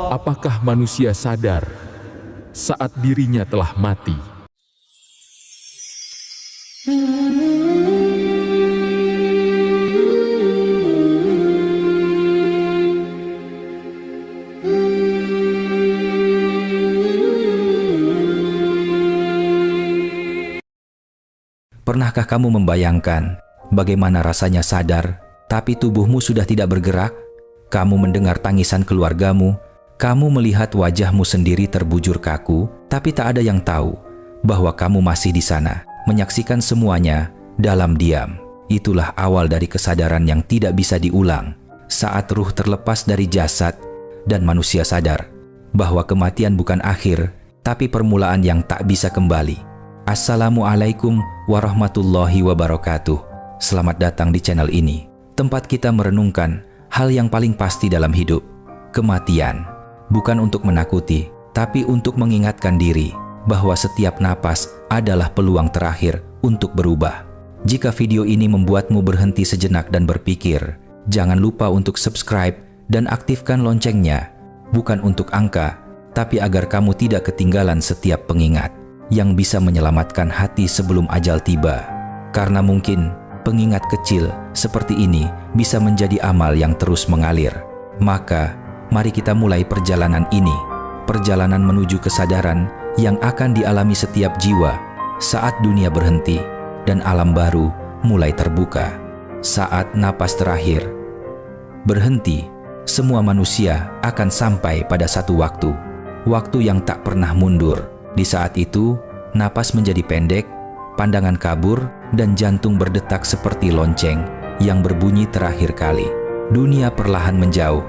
Apakah manusia sadar saat dirinya telah mati? Pernahkah kamu membayangkan bagaimana rasanya sadar, tapi tubuhmu sudah tidak bergerak? Kamu mendengar tangisan keluargamu, kamu melihat wajahmu sendiri terbujur kaku, tapi tak ada yang tahu bahwa kamu masih di sana, menyaksikan semuanya dalam diam. Itulah awal dari kesadaran yang tidak bisa diulang. Saat ruh terlepas dari jasad dan manusia sadar bahwa kematian bukan akhir, tapi permulaan yang tak bisa kembali. Assalamualaikum warahmatullahi wabarakatuh. Selamat datang di channel ini, tempat kita merenungkan hal yang paling pasti dalam hidup, kematian. Bukan untuk menakuti, tapi untuk mengingatkan diri bahwa setiap napas adalah peluang terakhir untuk berubah. Jika video ini membuatmu berhenti sejenak dan berpikir, jangan lupa untuk subscribe dan aktifkan loncengnya. Bukan untuk angka, tapi agar kamu tidak ketinggalan setiap pengingat yang bisa menyelamatkan hati sebelum ajal tiba. Karena mungkin pengingat kecil seperti ini bisa menjadi amal yang terus mengalir. Maka, mari kita mulai perjalanan ini. Perjalanan menuju kesadaran yang akan dialami setiap jiwa saat dunia berhenti dan alam baru mulai terbuka. Saat napas terakhir berhenti, semua manusia akan sampai pada satu waktu. Waktu yang tak pernah mundur. Di saat itu, napas menjadi pendek, pandangan kabur, dan jantung berdetak seperti lonceng yang berbunyi terakhir kali. Dunia perlahan menjauh,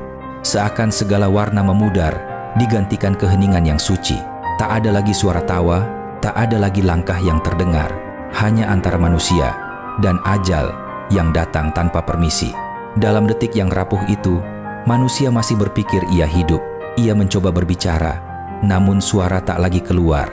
seakan segala warna memudar, digantikan keheningan yang suci. Tak ada lagi suara tawa, tak ada lagi langkah yang terdengar, hanya antara manusia dan ajal yang datang tanpa permisi. Dalam detik yang rapuh itu, manusia masih berpikir ia hidup. Ia mencoba berbicara, namun suara tak lagi keluar.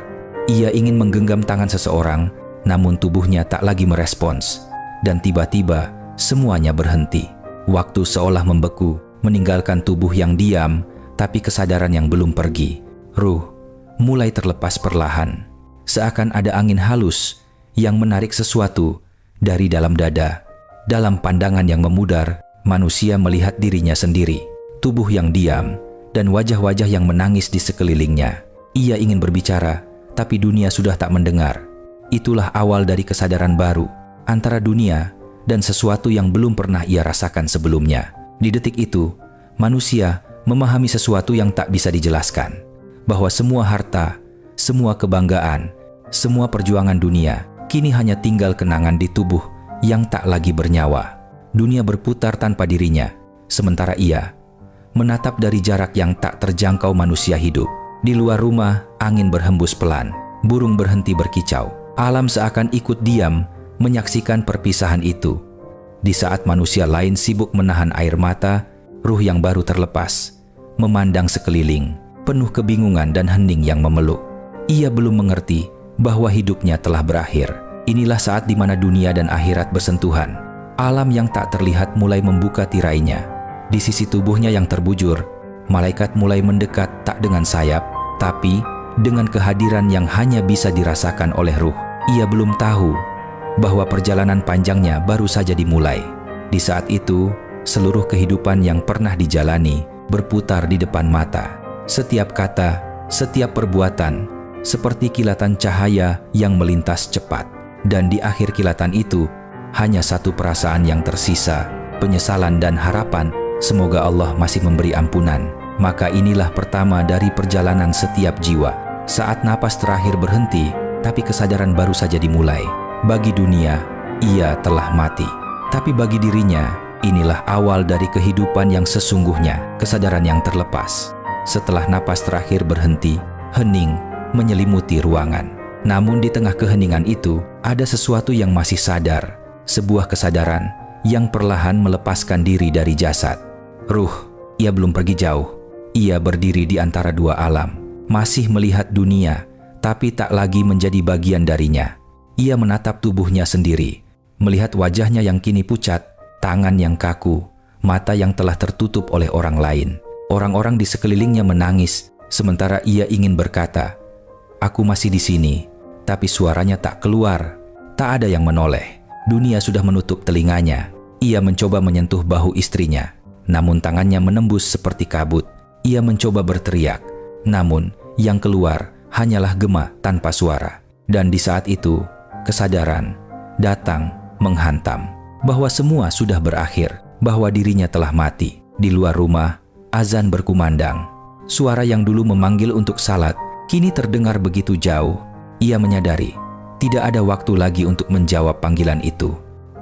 Ia ingin menggenggam tangan seseorang, namun tubuhnya tak lagi merespons. Dan tiba-tiba, semuanya berhenti. Waktu seolah membeku, meninggalkan tubuh yang diam, tapi kesadaran yang belum pergi. Ruh mulai terlepas perlahan. Seakan ada angin halus yang menarik sesuatu dari dalam dada. Dalam pandangan yang memudar, manusia melihat dirinya sendiri. Tubuh yang diam, dan wajah-wajah yang menangis di sekelilingnya. Ia ingin berbicara, tapi dunia sudah tak mendengar. Itulah awal dari kesadaran baru, antara dunia dan sesuatu yang belum pernah ia rasakan sebelumnya. Di detik itu, manusia memahami sesuatu yang tak bisa dijelaskan, bahwa semua harta, semua kebanggaan, semua perjuangan dunia, kini hanya tinggal kenangan di tubuh yang tak lagi bernyawa. Dunia berputar tanpa dirinya, sementara ia menatap dari jarak yang tak terjangkau manusia hidup. Di luar rumah, angin berhembus pelan, burung berhenti berkicau. Alam seakan ikut diam menyaksikan perpisahan itu. Di saat manusia lain sibuk menahan air mata, ruh yang baru terlepas, memandang sekeliling, penuh kebingungan dan hening yang memeluk. Ia belum mengerti bahwa hidupnya telah berakhir. Inilah saat di mana dunia dan akhirat bersentuhan. Alam yang tak terlihat mulai membuka tirainya. Di sisi tubuhnya yang terbujur, malaikat mulai mendekat tak dengan sayap, tapi dengan kehadiran yang hanya bisa dirasakan oleh ruh. Ia belum tahu bahwa perjalanan panjangnya baru saja dimulai. Di saat itu, seluruh kehidupan yang pernah dijalani berputar di depan mata. Setiap kata, setiap perbuatan, seperti kilatan cahaya yang melintas cepat. Dan di akhir kilatan itu, hanya satu perasaan yang tersisa, penyesalan dan harapan. Semoga Allah masih memberi ampunan. Maka inilah pertama dari perjalanan setiap jiwa. Saat napas terakhir berhenti, tapi kesadaran baru saja dimulai. Bagi dunia, ia telah mati. Tapi bagi dirinya, inilah awal dari kehidupan yang sesungguhnya, kesadaran yang terlepas. Setelah napas terakhir berhenti, hening menyelimuti ruangan. Namun di tengah keheningan itu, ada sesuatu yang masih sadar. Sebuah kesadaran yang perlahan melepaskan diri dari jasad. Ruh, ia belum pergi jauh. Ia berdiri di antara dua alam, masih melihat dunia, tapi tak lagi menjadi bagian darinya. Ia menatap tubuhnya sendiri, melihat wajahnya yang kini pucat, tangan yang kaku, mata yang telah tertutup oleh orang lain. Orang-orang di sekelilingnya menangis, sementara ia ingin berkata, "Aku masih di sini," tapi suaranya tak keluar. Tak ada yang menoleh. Dunia sudah menutup telinganya. Ia mencoba menyentuh bahu istrinya, namun tangannya menembus seperti kabut. Ia mencoba berteriak, namun yang keluar hanyalah gema tanpa suara. Dan di saat itu, kesadaran datang menghantam bahwa semua sudah berakhir, bahwa dirinya telah mati. Di luar rumah, azan berkumandang. Suara yang dulu memanggil untuk salat kini terdengar begitu jauh. Ia menyadari tidak ada waktu lagi untuk menjawab panggilan itu.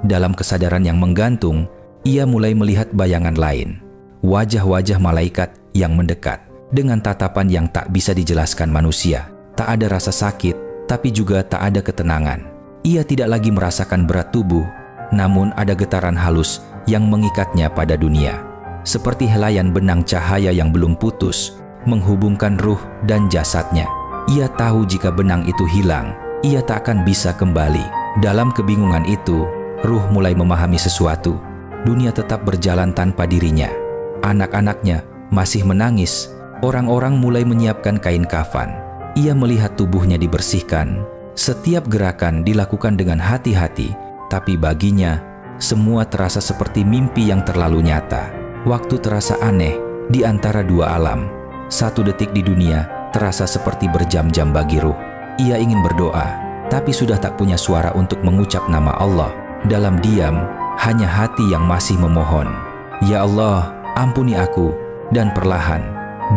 Dalam kesadaran yang menggantung, ia mulai melihat bayangan lain. Wajah-wajah malaikat yang mendekat dengan tatapan yang tak bisa dijelaskan manusia. Tak ada rasa sakit, tapi juga tak ada ketenangan. Ia tidak lagi merasakan berat tubuh, namun ada getaran halus yang mengikatnya pada dunia. Seperti helaian benang cahaya yang belum putus, menghubungkan ruh dan jasadnya. Ia tahu jika benang itu hilang, ia tak akan bisa kembali. Dalam kebingungan itu, ruh mulai memahami sesuatu. Dunia tetap berjalan tanpa dirinya. Anak-anaknya masih menangis. Orang-orang mulai menyiapkan kain kafan. Ia melihat tubuhnya dibersihkan. Setiap gerakan dilakukan dengan hati-hati, tapi baginya, semua terasa seperti mimpi yang terlalu nyata. Waktu terasa aneh di antara dua alam. 1 detik di dunia terasa seperti berjam-jam bagi ruh. Ia ingin berdoa, tapi sudah tak punya suara untuk mengucap nama Allah. Dalam diam, hanya hati yang masih memohon, "Ya Allah, ampuni aku." Dan perlahan,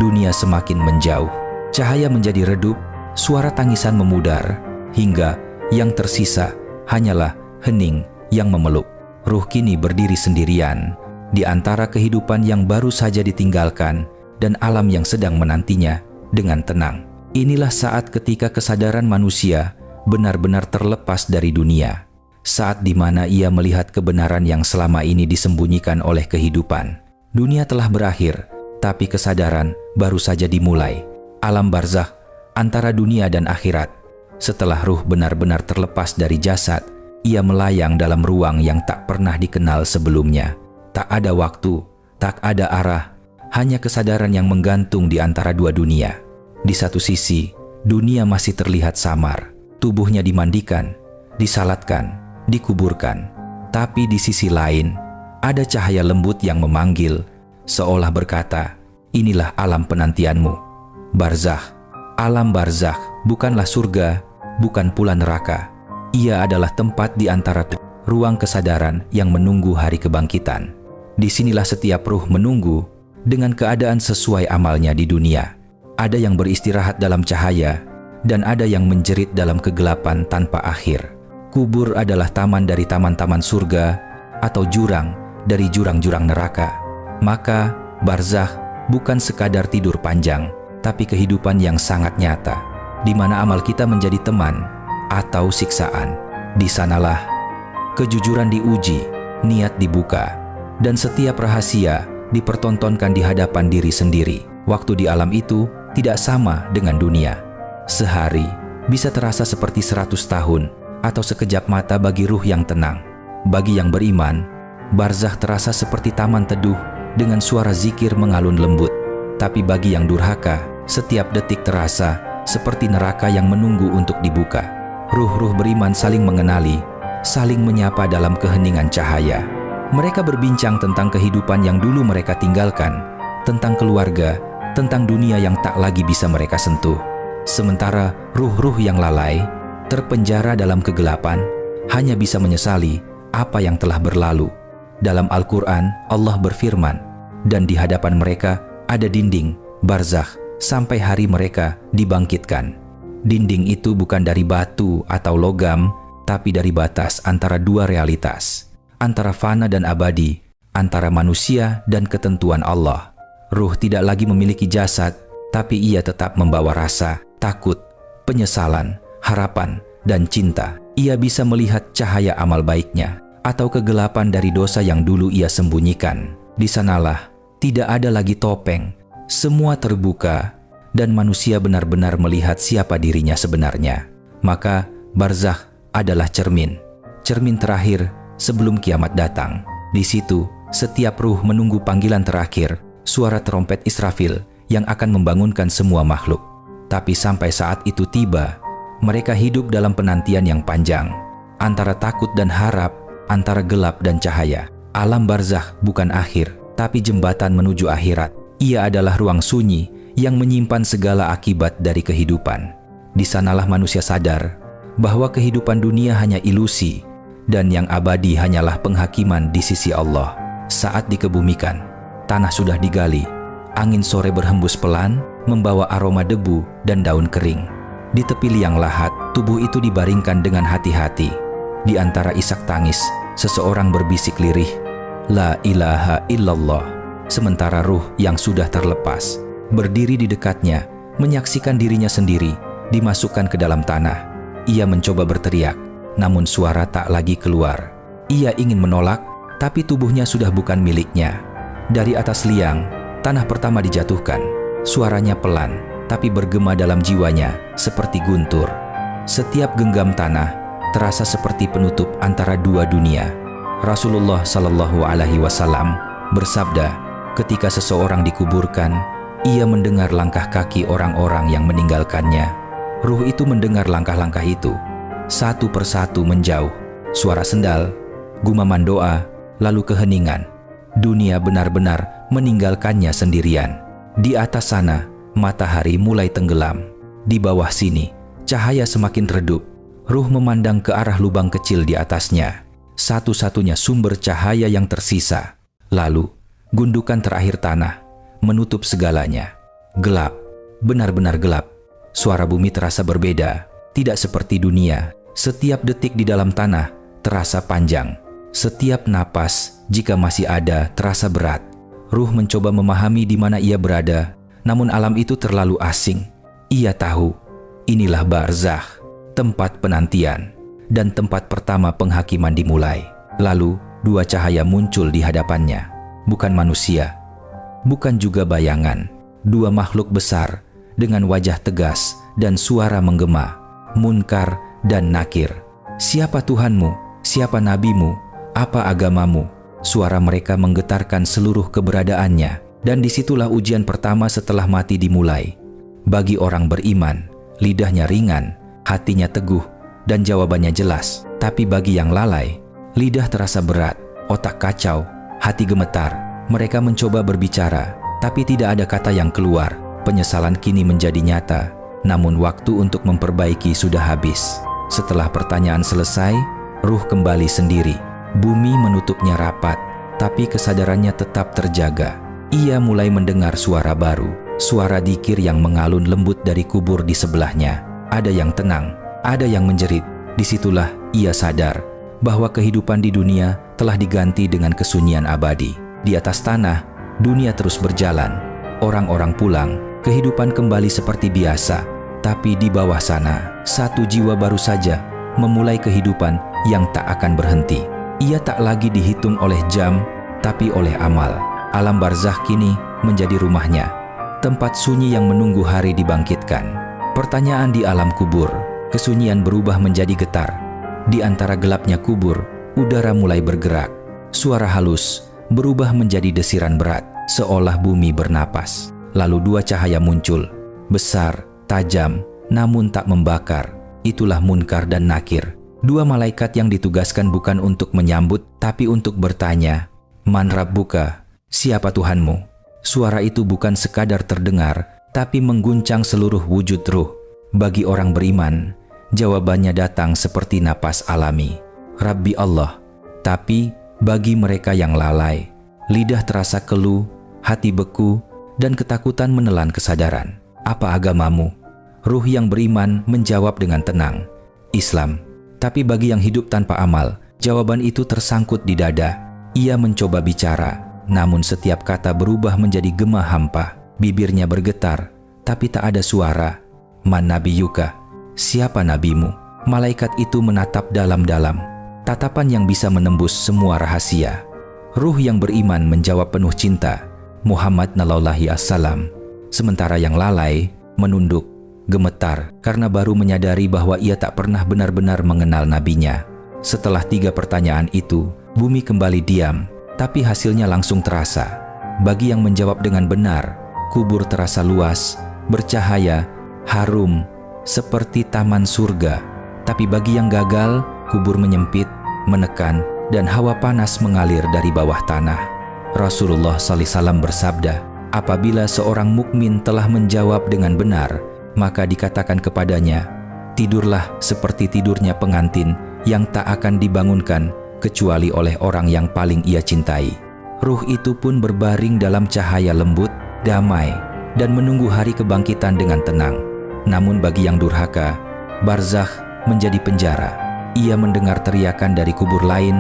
dunia semakin menjauh. Cahaya menjadi redup, suara tangisan memudar, hingga yang tersisa hanyalah hening yang memeluk. Ruh kini berdiri sendirian di antara kehidupan yang baru saja ditinggalkan dan alam yang sedang menantinya dengan tenang. Inilah saat ketika kesadaran manusia benar-benar terlepas dari dunia. Saat di mana ia melihat kebenaran yang selama ini disembunyikan oleh kehidupan. Dunia telah berakhir, tapi kesadaran baru saja dimulai. Alam barzakh antara dunia dan akhirat. Setelah ruh benar-benar terlepas dari jasad, ia melayang dalam ruang yang tak pernah dikenal sebelumnya. Tak ada waktu, tak ada arah, hanya kesadaran yang menggantung di antara dua dunia. Di satu sisi, dunia masih terlihat samar. Tubuhnya dimandikan, disalatkan, dikuburkan. Tapi di sisi lain, ada cahaya lembut yang memanggil, seolah berkata, "Inilah alam penantianmu." Barzakh. Alam barzakh bukanlah surga, bukan pula neraka. Ia adalah tempat di antara ruang kesadaran yang menunggu hari kebangkitan. Disinilah setiap ruh menunggu dengan keadaan sesuai amalnya di dunia. Ada yang beristirahat dalam cahaya, dan ada yang menjerit dalam kegelapan tanpa akhir. Kubur adalah taman dari taman-taman surga, atau jurang dari jurang-jurang neraka. Maka, barzakh bukan sekadar tidur panjang, tapi kehidupan yang sangat nyata, di mana amal kita menjadi teman atau siksaan. Di sanalah kejujuran diuji, niat dibuka, dan setiap rahasia dipertontonkan di hadapan diri sendiri. Waktu di alam itu tidak sama dengan dunia. Sehari bisa terasa seperti 100 tahun atau sekejap mata bagi ruh yang tenang. Bagi yang beriman, barzakh terasa seperti taman teduh dengan suara zikir mengalun lembut. Tapi bagi yang durhaka, setiap detik terasa seperti neraka yang menunggu untuk dibuka. Ruh-ruh beriman saling mengenali, saling menyapa dalam keheningan cahaya. Mereka berbincang tentang kehidupan yang dulu mereka tinggalkan, tentang keluarga, tentang dunia yang tak lagi bisa mereka sentuh. Sementara ruh-ruh yang lalai, terpenjara dalam kegelapan, hanya bisa menyesali apa yang telah berlalu. Dalam Al-Quran, Allah berfirman, "Dan di hadapan mereka ada dinding, barzakh, sampai hari mereka dibangkitkan." Dinding itu bukan dari batu atau logam, tapi dari batas antara dua realitas, antara fana dan abadi, antara manusia dan ketentuan Allah. Ruh tidak lagi memiliki jasad, tapi ia tetap membawa rasa, takut, penyesalan, harapan, dan cinta. Ia bisa melihat cahaya amal baiknya, atau kegelapan dari dosa yang dulu ia sembunyikan. Di sanalah tidak ada lagi topeng, semua terbuka, dan manusia benar-benar melihat siapa dirinya sebenarnya. Maka barzakh adalah cermin terakhir sebelum kiamat datang. Di situ, setiap ruh menunggu panggilan terakhir, suara trompet Israfil yang akan membangunkan semua makhluk. Tapi sampai saat itu tiba, mereka hidup dalam penantian yang panjang, antara takut dan harap, antara gelap dan cahaya. Alam barzakh bukan akhir, tapi jembatan menuju akhirat. Ia adalah ruang sunyi yang menyimpan segala akibat dari kehidupan. Di sanalah manusia sadar bahwa kehidupan dunia hanya ilusi dan yang abadi hanyalah penghakiman di sisi Allah. Saat dikebumikan, tanah sudah digali. Angin sore berhembus pelan, membawa aroma debu dan daun kering. Di tepi liang lahat, tubuh itu dibaringkan dengan hati-hati. Di antara isak tangis, seseorang berbisik lirih, "La ilaha illallah." Sementara ruh yang sudah terlepas berdiri di dekatnya, menyaksikan dirinya sendiri dimasukkan ke dalam tanah. Ia mencoba berteriak, namun suara tak lagi keluar. Ia ingin menolak, tapi tubuhnya sudah bukan miliknya. Dari atas liang, tanah pertama dijatuhkan. Suaranya pelan, tapi bergema dalam jiwanya seperti guntur. Setiap genggam tanah terasa seperti penutup antara dua dunia. Rasulullah Shallallahu Alaihi Wasallam bersabda, ketika seseorang dikuburkan, ia mendengar langkah kaki orang-orang yang meninggalkannya. Ruh itu mendengar langkah-langkah itu. Satu persatu menjauh. Suara sendal, gumaman doa, lalu keheningan. Dunia benar-benar meninggalkannya sendirian. Di atas sana, matahari mulai tenggelam. Di bawah sini, cahaya semakin redup. Ruh memandang ke arah lubang kecil di atasnya. Satu-satunya sumber cahaya yang tersisa. Lalu, gundukan terakhir tanah menutup segalanya. Gelap, benar-benar gelap. Suara bumi terasa berbeda, tidak seperti dunia. Setiap detik di dalam tanah terasa panjang. Setiap napas, jika masih ada, terasa berat. Ruh mencoba memahami di mana ia berada, namun alam itu terlalu asing. Ia tahu, inilah barzakh, tempat penantian, dan tempat pertama penghakiman dimulai. Lalu, dua cahaya muncul di hadapannya. Bukan manusia, bukan juga bayangan. Dua makhluk besar dengan wajah tegas dan suara menggema, Munkar dan Nakir. "Siapa Tuhanmu? Siapa nabimu? Apa agamamu?" Suara mereka menggetarkan seluruh keberadaannya, dan disitulah ujian pertama setelah mati dimulai. Bagi orang beriman, lidahnya ringan, hatinya teguh, dan jawabannya jelas. Tapi bagi yang lalai, lidah terasa berat, otak kacau, hati gemetar. Mereka mencoba berbicara, tapi tidak ada kata yang keluar. Penyesalan kini menjadi nyata, namun waktu untuk memperbaiki sudah habis. Setelah pertanyaan selesai, ruh kembali sendiri. Bumi menutupnya rapat, tapi kesadarannya tetap terjaga. Ia mulai mendengar suara baru, suara dzikir yang mengalun lembut dari kubur di sebelahnya. Ada yang tenang, ada yang menjerit. Disitulah ia sadar bahwa kehidupan di dunia telah diganti dengan kesunyian abadi. Di atas tanah, dunia terus berjalan. Orang-orang pulang, kehidupan kembali seperti biasa. Tapi di bawah sana, satu jiwa baru saja memulai kehidupan yang tak akan berhenti. Ia tak lagi dihitung oleh jam, tapi oleh amal. Alam barzakh kini menjadi rumahnya, tempat sunyi yang menunggu hari dibangkitkan. Pertanyaan di alam kubur, kesunyian berubah menjadi getar. Di antara gelapnya kubur, udara mulai bergerak. Suara halus berubah menjadi desiran berat, seolah bumi bernapas. Lalu dua cahaya muncul, besar, tajam, namun tak membakar. Itulah Munkar dan Nakir. Dua malaikat yang ditugaskan bukan untuk menyambut, tapi untuk bertanya, "Man Rabbuka?" Siapa Tuhanmu? Suara itu bukan sekadar terdengar, tapi mengguncang seluruh wujud ruh. Bagi orang beriman, jawabannya datang seperti napas alami, "Rabbi Allah." Tapi bagi mereka yang lalai, lidah terasa keluh, hati beku, dan ketakutan menelan kesadaran. "Apa agamamu?" Ruh yang beriman menjawab dengan tenang, "Islam." Tapi bagi yang hidup tanpa amal, jawaban itu tersangkut di dada. Ia mencoba bicara, namun setiap kata berubah menjadi gema hampa. Bibirnya bergetar, tapi tak ada suara. "Man nabiyuka?" Siapa nabimu? Malaikat itu menatap dalam-dalam, tatapan yang bisa menembus semua rahasia. Ruh yang beriman menjawab penuh cinta, "Muhammad Nalaullahi Assalam." Sementara yang lalai menunduk, gemetar karena baru menyadari bahwa ia tak pernah benar-benar mengenal nabinya. Setelah 3 pertanyaan itu, bumi kembali diam, tapi hasilnya langsung terasa. Bagi yang menjawab dengan benar, kubur terasa luas, bercahaya, harum, seperti taman surga. Tapi bagi yang gagal, kubur menyempit, menekan, dan hawa panas mengalir dari bawah tanah. Rasulullah SAW bersabda, apabila seorang mukmin telah menjawab dengan benar, maka dikatakan kepadanya, tidurlah seperti tidurnya pengantin yang tak akan dibangunkan kecuali oleh orang yang paling ia cintai. Ruh itu pun berbaring dalam cahaya lembut, damai, dan menunggu hari kebangkitan dengan tenang. Namun bagi yang durhaka, barzakh menjadi penjara. Ia mendengar teriakan dari kubur lain,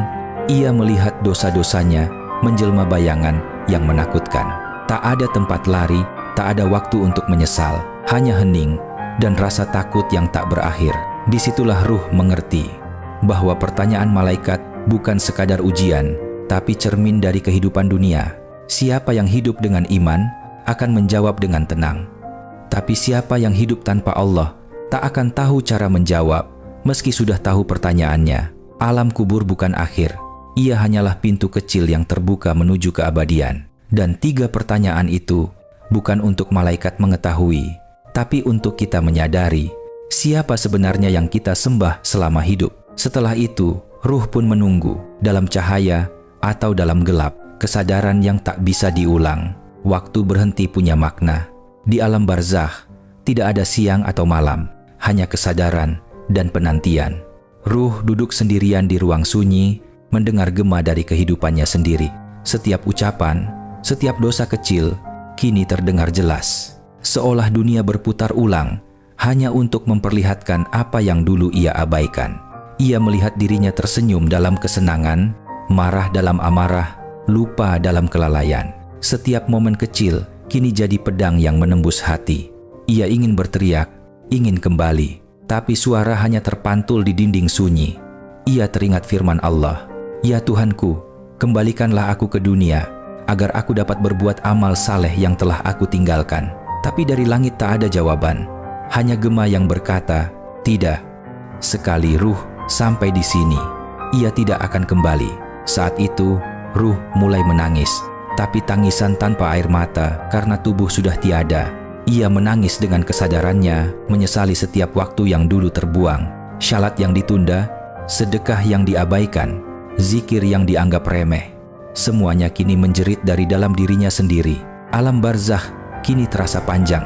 ia melihat dosa-dosanya menjelma bayangan yang menakutkan. Tak ada tempat lari, tak ada waktu untuk menyesal, hanya hening dan rasa takut yang tak berakhir. Disitulah ruh mengerti bahwa pertanyaan malaikat bukan sekadar ujian, tapi cermin dari kehidupan dunia. Siapa yang hidup dengan iman akan menjawab dengan tenang. Tapi siapa yang hidup tanpa Allah tak akan tahu cara menjawab meski sudah tahu pertanyaannya. Alam kubur bukan akhir, ia hanyalah pintu kecil yang terbuka menuju keabadian. Dan 3 pertanyaan itu bukan untuk malaikat mengetahui, tapi untuk kita menyadari siapa sebenarnya yang kita sembah selama hidup. Setelah itu, ruh pun menunggu dalam cahaya atau dalam gelap, kesadaran yang tak bisa diulang. Waktu berhenti punya makna. Di alam barzakh tidak ada siang atau malam, hanya kesadaran dan penantian. Ruh duduk sendirian di ruang sunyi, mendengar gema dari kehidupannya sendiri. Setiap ucapan, setiap dosa kecil kini terdengar jelas, seolah dunia berputar ulang hanya untuk memperlihatkan apa yang dulu ia abaikan. Ia melihat dirinya tersenyum dalam kesenangan, marah dalam amarah, lupa dalam kelalaian. Setiap momen kecil kini jadi pedang yang menembus hati. Ia ingin berteriak, ingin kembali, tapi suara hanya terpantul di dinding sunyi. Ia teringat firman Allah, "Ya Tuhanku, kembalikanlah aku ke dunia, agar aku dapat berbuat amal saleh yang telah aku tinggalkan." Tapi dari langit tak ada jawaban, hanya gema yang berkata, "Tidak." Sekali ruh sampai di sini, ia tidak akan kembali. Saat itu, ruh mulai menangis, tapi tangisan tanpa air mata karena tubuh sudah tiada. Ia menangis dengan kesadarannya, menyesali setiap waktu yang dulu terbuang, syalat yang ditunda, sedekah yang diabaikan, zikir yang dianggap remeh. Semuanya kini menjerit dari dalam dirinya sendiri. Alam barzakh kini terasa panjang.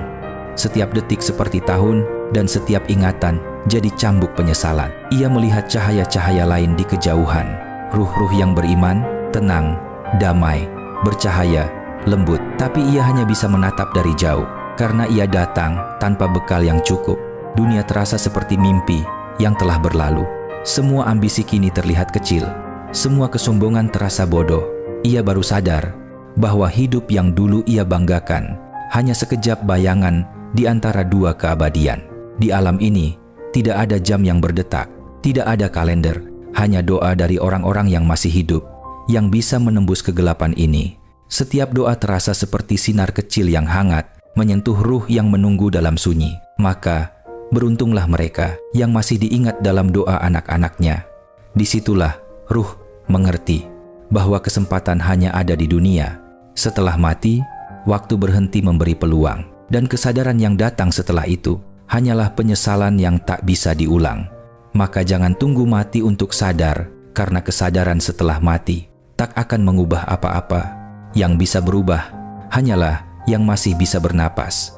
Setiap detik seperti tahun, dan setiap ingatan jadi cambuk penyesalan. Ia melihat cahaya-cahaya lain di kejauhan. Ruh-ruh yang beriman, tenang, damai, bercahaya, lembut. Tapi ia hanya bisa menatap dari jauh, karena ia datang tanpa bekal yang cukup. Dunia terasa seperti mimpi yang telah berlalu. Semua ambisi kini terlihat kecil. Semua kesombongan terasa bodoh. Ia baru sadar bahwa hidup yang dulu ia banggakan hanya sekejap bayangan di antara 2 keabadian. Di alam ini tidak ada jam yang berdetak, tidak ada kalender, hanya doa dari orang-orang yang masih hidup yang bisa menembus kegelapan ini. Setiap doa terasa seperti sinar kecil yang hangat menyentuh ruh yang menunggu dalam sunyi. Maka beruntunglah mereka yang masih diingat dalam doa anak-anaknya. Disitulah ruh mengerti bahwa kesempatan hanya ada di dunia. Setelah mati, waktu berhenti memberi peluang, dan kesadaran yang datang setelah itu hanyalah penyesalan yang tak bisa diulang. Maka jangan tunggu mati untuk sadar, karena kesadaran setelah mati tak akan mengubah apa-apa. Yang bisa berubah hanyalah yang masih bisa bernapas.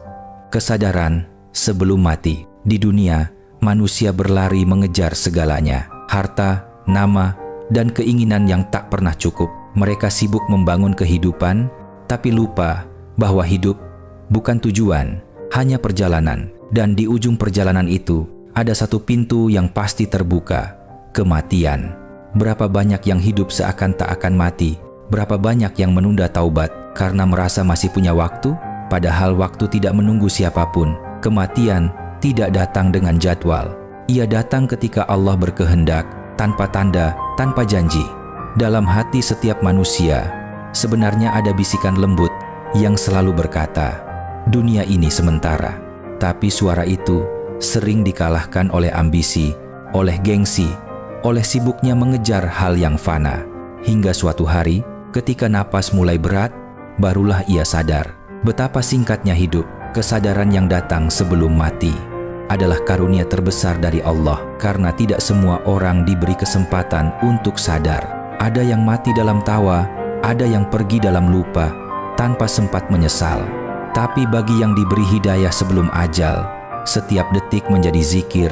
Kesadaran sebelum mati. Di dunia, manusia berlari mengejar segalanya, harta, nama, dan keinginan yang tak pernah cukup. Mereka sibuk membangun kehidupan, tapi lupa bahwa hidup bukan tujuan, hanya perjalanan. Dan di ujung perjalanan itu, ada satu pintu yang pasti terbuka, kematian. Berapa banyak yang hidup seakan tak akan mati? Berapa banyak yang menunda taubat karena merasa masih punya waktu? Padahal waktu tidak menunggu siapapun. Kematian tidak datang dengan jadwal. Ia datang ketika Allah berkehendak, tanpa tanda, tanpa janji. Dalam hati setiap manusia, sebenarnya ada bisikan lembut yang selalu berkata, dunia ini sementara. Tapi suara itu sering dikalahkan oleh ambisi, oleh gengsi, oleh sibuknya mengejar hal yang fana. Hingga suatu hari, ketika napas mulai berat, barulah ia sadar betapa singkatnya hidup. Kesadaran yang datang sebelum mati adalah karunia terbesar dari Allah, karena tidak semua orang diberi kesempatan untuk sadar. Ada yang mati dalam tawa, ada yang pergi dalam lupa tanpa sempat menyesal. Tapi bagi yang diberi hidayah sebelum ajal, setiap detik menjadi zikir,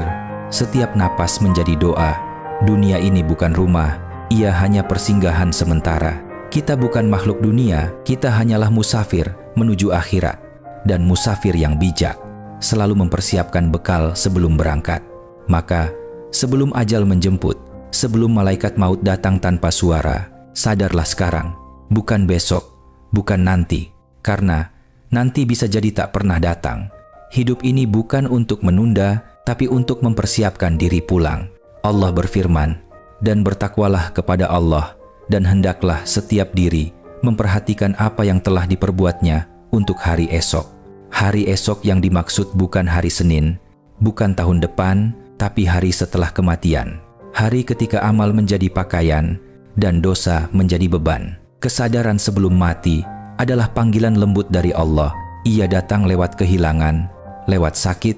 setiap napas menjadi doa. Dunia ini bukan rumah, ia hanya persinggahan sementara. Kita bukan makhluk dunia, kita hanyalah musafir menuju akhirat. Dan musafir yang bijak selalu mempersiapkan bekal sebelum berangkat. Maka, sebelum ajal menjemput, sebelum malaikat maut datang tanpa suara, sadarlah sekarang, bukan besok, bukan nanti, karena nanti bisa jadi tak pernah datang. Hidup ini bukan untuk menunda, tapi untuk mempersiapkan diri pulang. Allah berfirman, dan bertakwalah kepada Allah, dan hendaklah setiap diri memperhatikan apa yang telah diperbuatnya untuk hari esok. Hari esok yang dimaksud bukan hari Senin, bukan tahun depan, tapi hari setelah kematian. Hari ketika amal menjadi pakaian dan dosa menjadi beban. Kesadaran sebelum mati adalah panggilan lembut dari Allah. Ia datang lewat kehilangan, lewat sakit,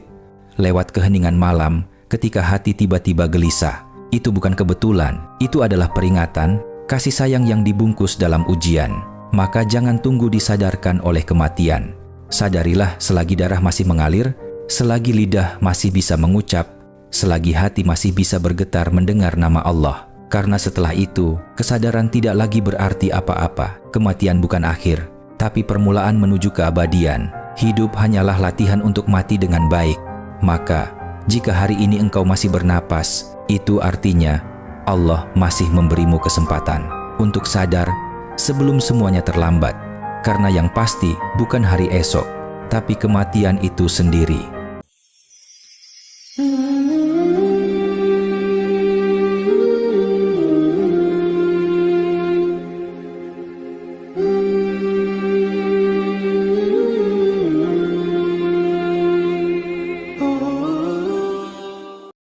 lewat keheningan malam, ketika hati tiba-tiba gelisah. Itu bukan kebetulan, itu adalah peringatan, kasih sayang yang dibungkus dalam ujian. Maka jangan tunggu disadarkan oleh kematian. Sadarilah selagi darah masih mengalir, selagi lidah masih bisa mengucap, selagi hati masih bisa bergetar mendengar nama Allah. Karena setelah itu, kesadaran tidak lagi berarti apa-apa. Kematian bukan akhir, tapi permulaan menuju keabadian. Hidup hanyalah latihan untuk mati dengan baik. Maka, jika hari ini engkau masih bernapas, itu artinya Allah masih memberimu kesempatan untuk sadar sebelum semuanya terlambat. Karena yang pasti bukan hari esok, tapi kematian itu sendiri.